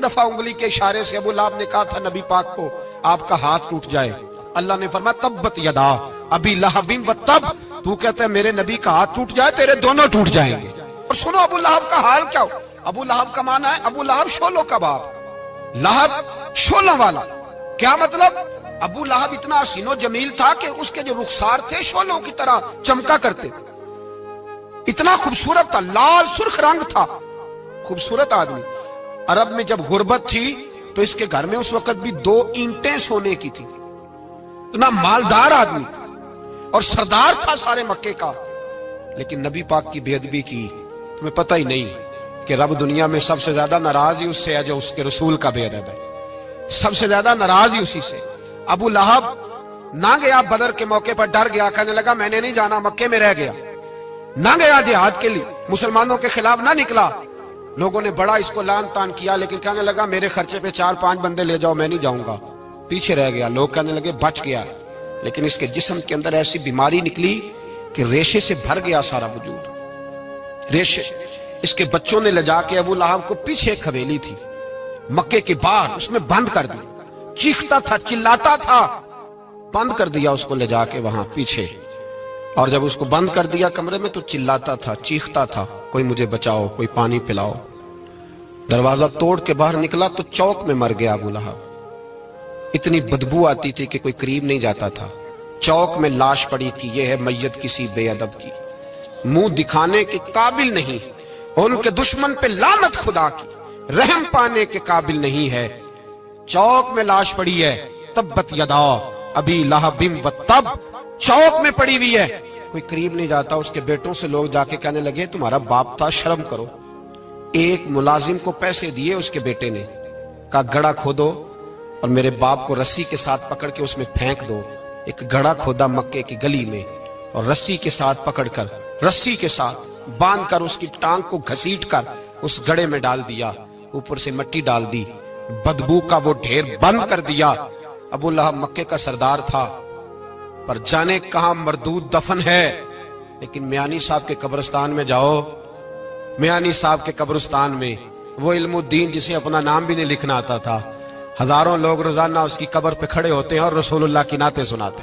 दफा उंगली के इशारे से अबू लहब ने कहा था नबी पाक को आपका हाथ टूट जाए, अल्लाह ने फरमाया तब्बत यदा अबी लहबिन व तब, तू कहता है मेरे नबी का हाथ टूट जाए, तेरे दोनों टूट जाएंगे। और सुनो अबू लहब का हाल क्या हो। अबू लहब का माना है अबू लहब शोलों का बाप, लहब शोलों वाला। क्या मतलब? अबू लहब इतना हसीनो जमील था कि उसके जो रुखसार थे शोलों की तरह चमका करते, इतना खूबसूरत था, लाल सुर्ख रंग था, खूबसूरत आदमी। अरब में जब गुर्बत थी तो इसके घर में उस वक्त भी 2 ईंटें सोने की थी। इतना मालदार आदमी और सरदार था सारे मक्के का, लेकिन नबी पाक की बेअदबी की। तुम्हें पता ही नहीं कि रब दुनिया में सबसे ज्यादा नाराज ही उससे है जो उसके रसूल का बेअदब है, सबसे ज्यादा नाराज ही उसी से। अबू लहब ना गया बदर के मौके पर, डर गया, कहने लगा मैंने नहीं जाना, मक्के में रह गया, ना गया जिहाद के लिए, मुसलमानों के खिलाफ ना निकला। लोगों ने बड़ा इसको लान तान किया, लेकिन कहने लगा मेरे खर्चे पे 4-5 बंदे ले जाओ, मैं नहीं जाऊंगा, पीछे रह गया। लोग कहने लगे बच गया, लेकिन इसके जिस्म के अंदर ऐसी बीमारी निकली कि रेशे से भर गया सारा वजूद, रेशे। इसके बच्चों ने ले जाके अबू लहब को पीछे एक हवेली थी मक्के के बाहर, उसमें बंद कर दिया। चीखता था, चिल्लाता था, बंद कर दिया उसको ले जाके वहां पीछे। और जब उसको बंद कर दिया कमरे में तो चिल्लाता था, चीखता था, कोई मुझे बचाओ, कोई पानी पिलाओ। दरवाजा तोड़ के बाहर निकला तो चौक में मर गया अबू लहब। इतनी बदबू आती थी कि कोई करीब नहीं जाता था। चौक में लाश पड़ी थी। यह है मैयत किसी बेअदब की, मुंह दिखाने के काबिल नहीं, उनके दुश्मन पे लानत खुदा की, रहम पाने के काबिल नहीं है। चौक में लाश पड़ी है, तब्बत यदा अबी लहबिन व तब, चौक में पड़ी हुई है, कोई करीब नहीं जाता। उसके बेटों से लोग जाके कहने लगे तुम्हारा बाप था, शर्म करो। एक मुलाजिम को पैसे दिए उसके बेटे ने, कहा गड़ा खोदो और मेरे बाप को रस्सी के साथ पकड़ के उसमें फेंक दो। एक गड़ा खोदा मक्के की गली में और रस्सी के साथ पकड़कर, रस्सी के साथ बांध कर उसकी टांग को घसीट कर उस गड़े में डाल दिया, ऊपर से मिट्टी डाल दी, बदबू का वो ढेर बंद कर दिया। अबू लहब मक्के का सरदार था, पर जाने कहां मरदूद दफन है। लेकिन मियानी साहब के कब्रिस्तान में जाओ, मियानी साहब के कब्रिस्तान में वो इल्मुद्दीन जिसे अपना नाम भी नहीं लिखना आता था, हजारों लोग रोजाना उसकी कब्र पे खड़े होते हैं और रसूलुल्लाह की नाते सुनाते हैं।